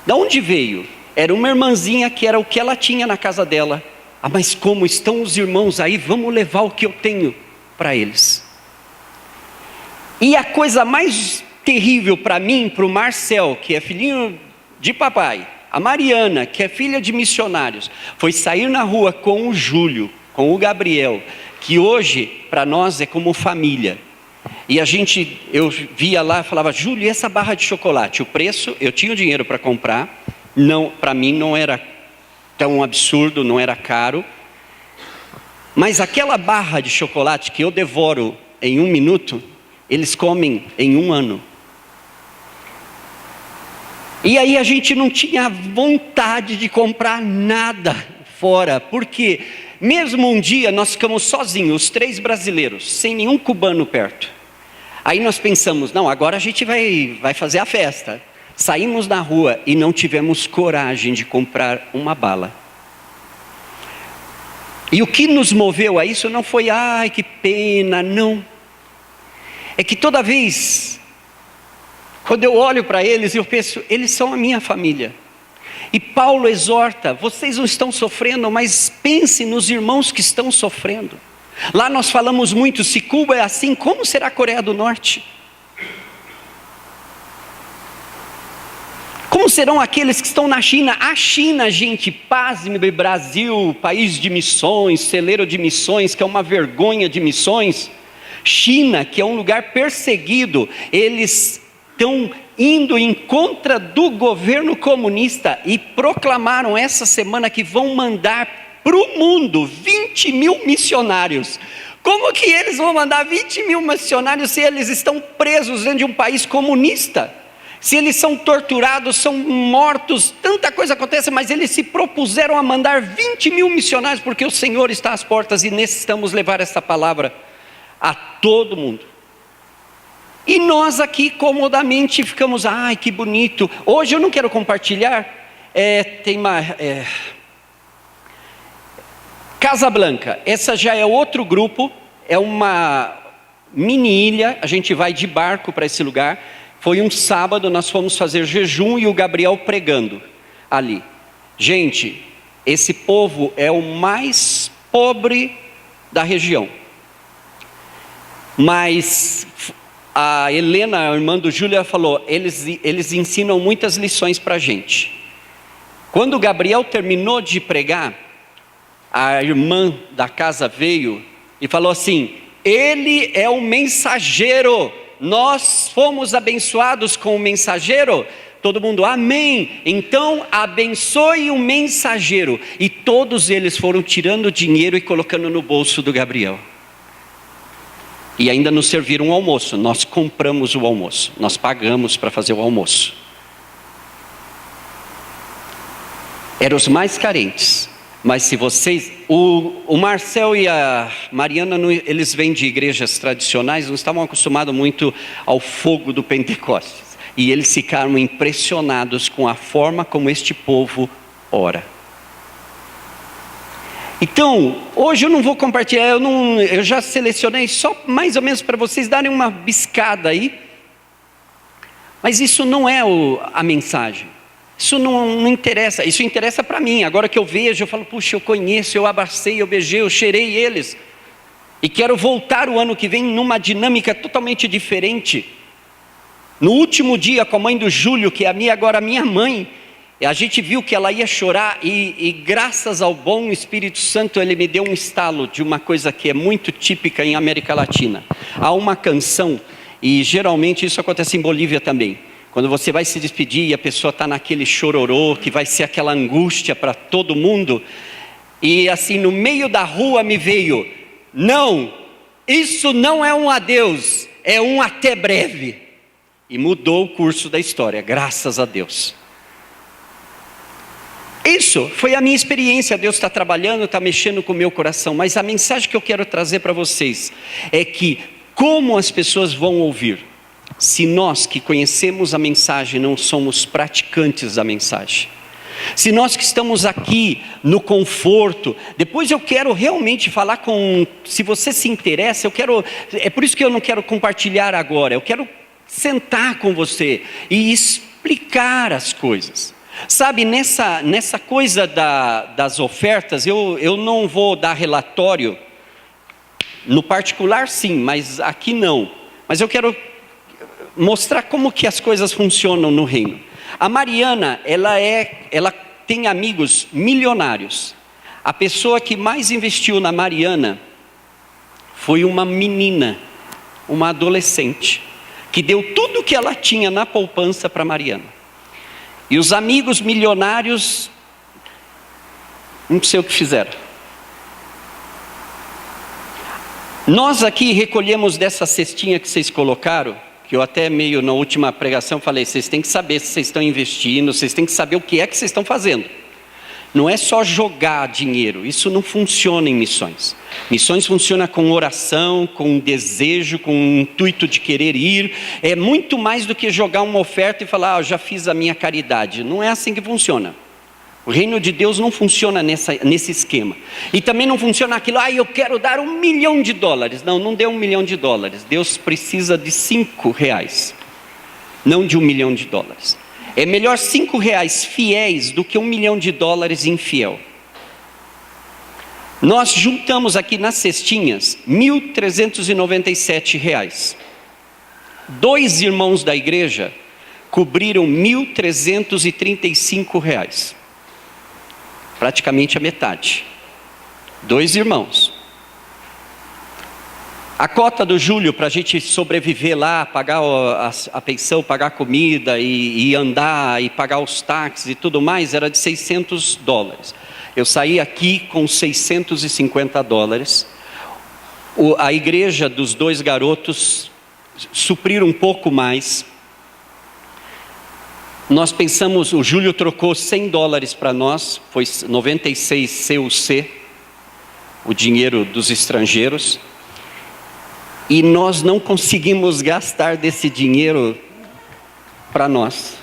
Da onde veio? Era uma irmãzinha que era o que ela tinha na casa dela. Ah, mas como estão os irmãos aí, vamos levar o que eu tenho para eles. E a coisa mais terrível para mim, para o Marcel, que é filhinho de papai, a Mariana, que é filha de missionários, foi sair na rua com o Júlio, com o Gabriel, que hoje para nós é como família. E eu via lá e falava, Júlio, e essa barra de chocolate? O preço, eu tinha o dinheiro para comprar, não, para mim não era tão absurdo, não era caro. Mas aquela barra de chocolate que eu devoro em 1 minuto, eles comem em 1 ano. E aí a gente não tinha vontade de comprar nada fora, porque mesmo um dia nós ficamos sozinhos, os 3 brasileiros, sem nenhum cubano perto. Aí nós pensamos, não, agora a gente vai fazer a festa. Saímos na rua e não tivemos coragem de comprar uma bala. E o que nos moveu a isso não foi, ai que pena, não. É que toda vez, quando eu olho para eles, eu penso, eles são a minha família. E Paulo exorta, vocês não estão sofrendo, mas pense nos irmãos que estão sofrendo. Lá nós falamos muito, se Cuba é assim, como será a Coreia do Norte? Como serão aqueles que estão na China? A China, gente, pasme, Brasil, país de missões, celeiro de missões, que é uma vergonha de missões. China, que é um lugar perseguido, eles estão indo em contra do governo comunista e proclamaram essa semana que vão mandar para o mundo 20 mil missionários. Como que eles vão mandar 20 mil missionários se eles estão presos dentro de um país comunista? Se eles são torturados, são mortos, tanta coisa acontece, mas eles se propuseram a mandar 20 mil missionários, porque o Senhor está às portas e necessitamos levar essa palavra a todo mundo. E nós aqui comodamente ficamos, ai que bonito. Hoje eu não quero compartilhar, tem uma... Casablanca, essa já é outro grupo, é uma mini ilha, a gente vai de barco para esse lugar. Foi um sábado, nós fomos fazer jejum e o Gabriel pregando ali. Gente, esse povo é o mais pobre da região. Mas a Helena, a irmã do Júlio, falou, eles ensinam muitas lições para a gente. Quando o Gabriel terminou de pregar, a irmã da casa veio e falou assim, ele é o mensageiro, nós fomos abençoados com o mensageiro. Todo mundo, amém, então abençoe o mensageiro. E todos eles foram tirando dinheiro e colocando no bolso do Gabriel. E ainda nos serviram um almoço, nós compramos o almoço, nós pagamos para fazer o almoço. Eram os mais carentes, mas se vocês, o Marcel e a Mariana, eles vêm de igrejas tradicionais, não estavam acostumados muito ao fogo do Pentecostes. E eles ficaram impressionados com a forma como este povo ora. Então, hoje eu não vou compartilhar, eu já selecionei só mais ou menos para vocês darem uma biscada aí. Mas isso não é a mensagem. Isso não interessa, isso interessa para mim. Agora que eu vejo, eu falo, puxa, eu conheço, eu abracei, eu beijei, eu cheirei eles. E quero voltar o ano que vem numa dinâmica totalmente diferente. No último dia com a mãe do Júlio, que é agora a minha mãe, A gente viu que ela ia chorar e graças ao bom Espírito Santo, ele me deu um estalo de uma coisa que é muito típica em América Latina. Há uma canção, e geralmente isso acontece em Bolívia também. Quando você vai se despedir e a pessoa está naquele chororô, que vai ser aquela angústia para todo mundo. E assim, no meio da rua me veio, não, isso não é um adeus, é um até breve. E mudou o curso da história, graças a Deus. Isso foi a minha experiência. Deus está trabalhando, está mexendo com o meu coração. Mas a mensagem que eu quero trazer para vocês é que como as pessoas vão ouvir, se nós que conhecemos a mensagem não somos praticantes da mensagem. Se nós que estamos aqui no conforto, depois eu quero realmente falar se você se interessa, é por isso que eu não quero compartilhar agora, eu quero sentar com você e explicar as coisas. Sabe, nessa coisa das ofertas, eu não vou dar relatório, no particular sim, mas aqui não. Mas eu quero mostrar como que as coisas funcionam no reino. A Mariana, ela tem amigos milionários. A pessoa que mais investiu na Mariana foi uma menina, uma adolescente, que deu tudo que ela tinha na poupança para Mariana. E os amigos milionários, não sei o que fizeram. Nós aqui recolhemos dessa cestinha que vocês colocaram, que eu até meio na última pregação falei, vocês têm que saber se vocês estão investindo, vocês têm que saber o que é que vocês estão fazendo. Não é só jogar dinheiro, isso não funciona em missões. Missões funciona com oração, com desejo, com o intuito de querer ir. É muito mais do que jogar uma oferta e falar, eu já fiz a minha caridade. Não é assim que funciona. O reino de Deus não funciona nesse esquema. E também não funciona aquilo, eu quero dar $1 milhão. Não dê $1 milhão. Deus precisa de R$5, não de $1 milhão. É melhor R$5 fiéis do que $1 milhão infiel. Nós juntamos aqui nas cestinhas R$1.397. 2 irmãos da igreja cobriram R$1.335. Praticamente a metade. 2 irmãos. A cota do Júlio para a gente sobreviver lá, pagar a pensão, pagar a comida e andar e pagar os táxis e tudo mais era de $600. Eu saí aqui com $650. A igreja dos 2 garotos supriram um pouco mais. Nós pensamos, o Júlio trocou $100 para nós, foi 96 CUC, o dinheiro dos estrangeiros. E nós não conseguimos gastar desse dinheiro para nós.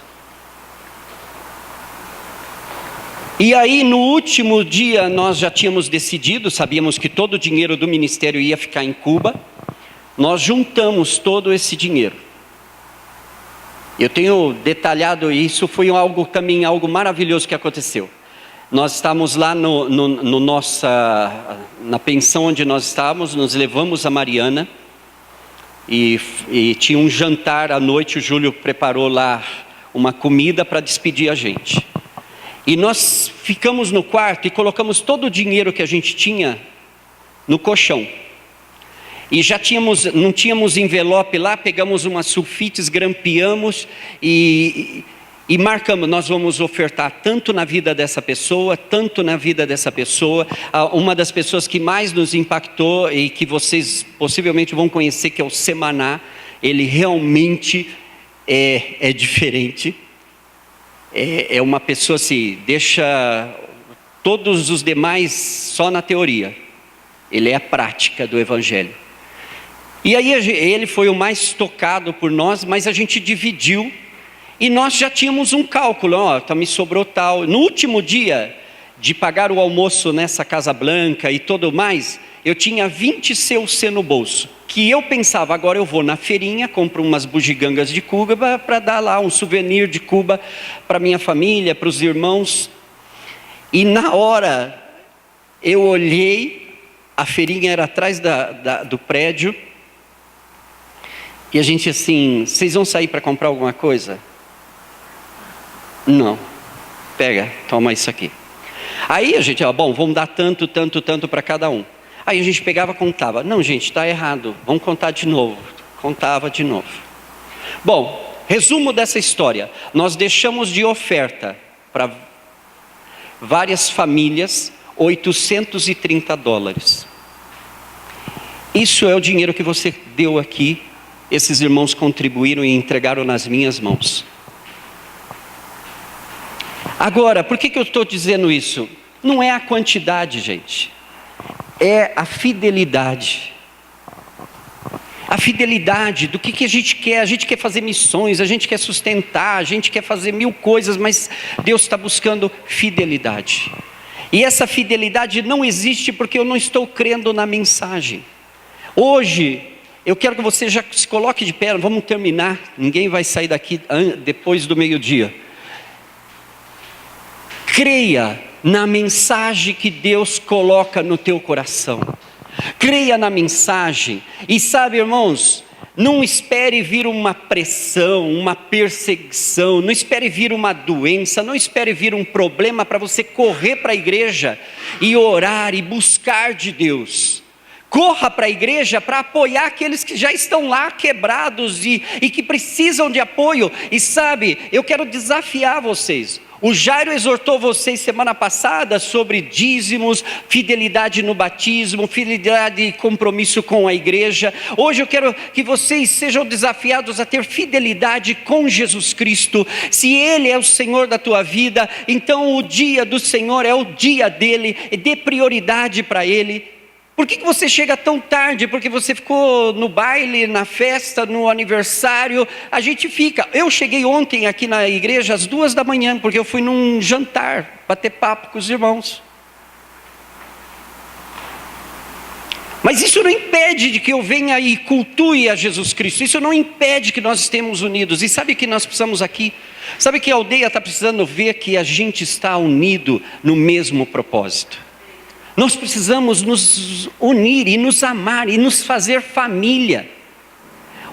E aí no último dia nós já tínhamos decidido, sabíamos que todo o dinheiro do ministério ia ficar em Cuba. Nós juntamos todo esse dinheiro. Eu tenho detalhado isso, foi algo maravilhoso que aconteceu. Nós estávamos lá na pensão onde nós estávamos, nos levamos a Mariana. E tinha um jantar à noite, o Júlio preparou lá uma comida para despedir a gente. E nós ficamos no quarto e colocamos todo o dinheiro que a gente tinha no colchão. E não tínhamos envelope lá, pegamos umas sulfites, grampeamos e marcamos, nós vamos ofertar tanto na vida dessa pessoa, tanto na vida dessa pessoa. Uma das pessoas que mais nos impactou e que vocês possivelmente vão conhecer, que é o Semaná, ele realmente é diferente. É uma pessoa assim, deixa todos os demais só na teoria. Ele é a prática do Evangelho. E aí ele foi o mais tocado por nós, mas a gente dividiu. E nós já tínhamos um cálculo, me sobrou tal. No último dia de pagar o almoço nessa Casa Blanca e tudo mais, eu tinha 20 CUC no bolso. Que eu pensava, agora eu vou na feirinha, compro umas bugigangas de Cuba para dar lá um souvenir de Cuba para minha família, para os irmãos. E na hora eu olhei, a feirinha era atrás do prédio. E a gente assim, vocês vão sair para comprar alguma coisa? Não. Pega, toma isso aqui. Aí a gente, bom, vamos dar tanto para cada um. Aí a gente pegava e contava. Não, gente, está errado, vamos contar de novo. Contava de novo. Bom, resumo dessa história. Nós deixamos de oferta para várias famílias $830. Isso é o dinheiro que você deu aqui. Esses irmãos contribuíram e entregaram nas minhas mãos. Agora, por que eu estou dizendo isso? Não é a quantidade, gente. É a fidelidade. A fidelidade do que a gente quer. A gente quer fazer missões, a gente quer sustentar, a gente quer fazer 1000 coisas, mas Deus está buscando fidelidade. E essa fidelidade não existe porque eu não estou crendo na mensagem. Hoje, eu quero que você já se coloque de pé, vamos terminar. Ninguém vai sair daqui depois do meio-dia. Creia na mensagem que Deus coloca no teu coração. Creia na mensagem. E sabe, irmãos, não espere vir uma pressão, uma perseguição, não espere vir uma doença, não espere vir um problema para você correr para a igreja e orar e buscar de Deus. Corra para a igreja para apoiar aqueles que já estão lá quebrados e que precisam de apoio. E sabe, eu quero desafiar vocês. O Jairo exortou vocês semana passada sobre dízimos, fidelidade no batismo, fidelidade e compromisso com a igreja. Hoje eu quero que vocês sejam desafiados a ter fidelidade com Jesus Cristo. Se Ele é o Senhor da tua vida, então o dia do Senhor é o dia dEle, e dê prioridade para Ele. Por que você chega tão tarde? Porque você ficou no baile, na festa, no aniversário. A gente fica. Eu cheguei ontem aqui na igreja às 2 da manhã, porque eu fui num jantar, bater papo com os irmãos. Mas isso não impede de que eu venha e cultue a Jesus Cristo. Isso não impede que nós estemos unidos. E sabe que nós precisamos aqui? Sabe que a aldeia está precisando ver que a gente está unido no mesmo propósito. Nós precisamos nos unir e nos amar e nos fazer família.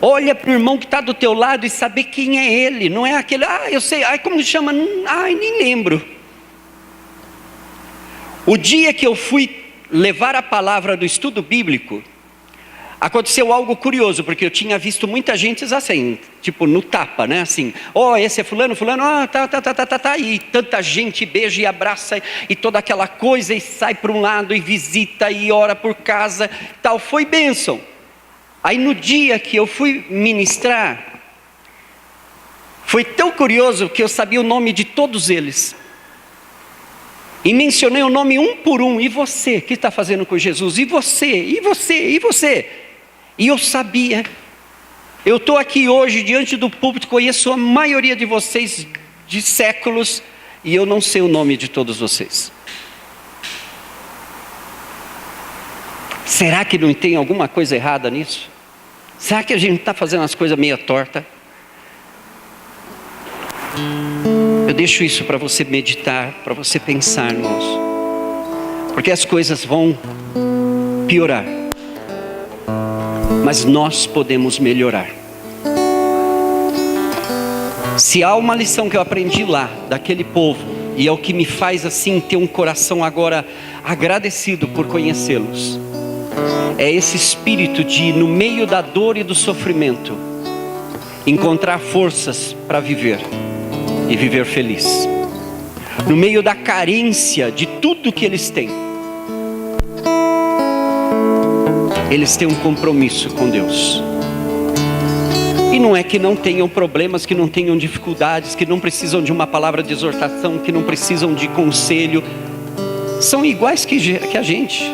Olha para o irmão que está do teu lado e saber quem é ele. Não é aquele, eu sei, como chama? Nem lembro. O dia que eu fui levar a palavra do estudo bíblico, aconteceu algo curioso, porque eu tinha visto muita gente assim, tipo no tapa, né? Assim, esse é fulano, tá, e tanta gente beija e abraça, e toda aquela coisa, e sai para um lado, e visita, e ora por casa, tal, foi bênção. Aí no dia que eu fui ministrar, foi tão curioso que eu sabia o nome de todos eles. E mencionei o nome um por um. E você, que está fazendo com Jesus? E você, e você, e você? E eu sabia. Eu estou aqui hoje diante do púlpito, conheço a maioria de vocês de séculos, e eu não sei o nome de todos vocês. Será que não tem alguma coisa errada nisso? Será que a gente está fazendo as coisas meio torta? Eu deixo isso para você meditar, para você pensar, irmãos. Porque as coisas vão piorar. Mas nós podemos melhorar. Se há uma lição que eu aprendi lá, daquele povo, e é o que me faz assim ter um coração agora agradecido por conhecê-los, é esse espírito de, no meio da dor e do sofrimento, encontrar forças para viver e viver feliz. No meio da carência de tudo que eles têm, eles têm um compromisso com Deus. E não é que não tenham problemas, que não tenham dificuldades, que não precisam de uma palavra de exortação, que não precisam de conselho. São iguais que a gente.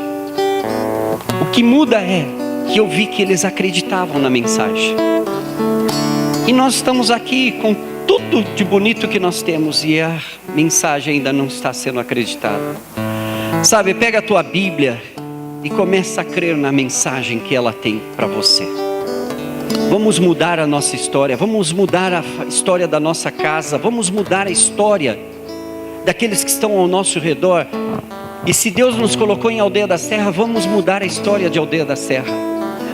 O que muda é que eu vi que eles acreditavam na mensagem. E nós estamos aqui com tudo de bonito que nós temos, e a mensagem ainda não está sendo acreditada. Sabe, pega a tua Bíblia e começa a crer na mensagem que ela tem para você. Vamos mudar a nossa história, vamos mudar a história da nossa casa, vamos mudar a história daqueles que estão ao nosso redor. E se Deus nos colocou em Aldeia da Serra, vamos mudar a história de Aldeia da Serra.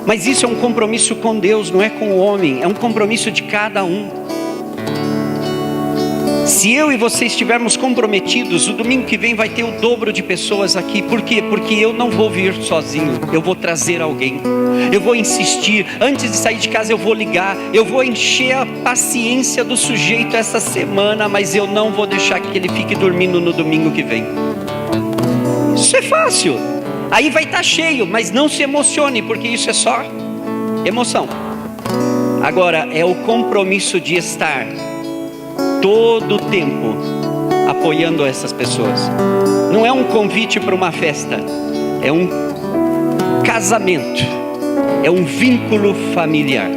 Mas isso é um compromisso com Deus, não é com o homem, é um compromisso de cada um. Se eu e você estivermos comprometidos, o domingo que vem vai ter o dobro de pessoas aqui. Por quê? Porque eu não vou vir sozinho, eu vou trazer alguém. Eu vou insistir, antes de sair de casa eu vou ligar, eu vou encher a paciência do sujeito essa semana, mas eu não vou deixar que ele fique dormindo no domingo que vem. Isso é fácil. Aí vai estar cheio, mas não se emocione, porque isso é só emoção. Agora é o compromisso de estar todo o tempo apoiando essas pessoas. Não é um convite para uma festa, é um casamento, é um vínculo familiar.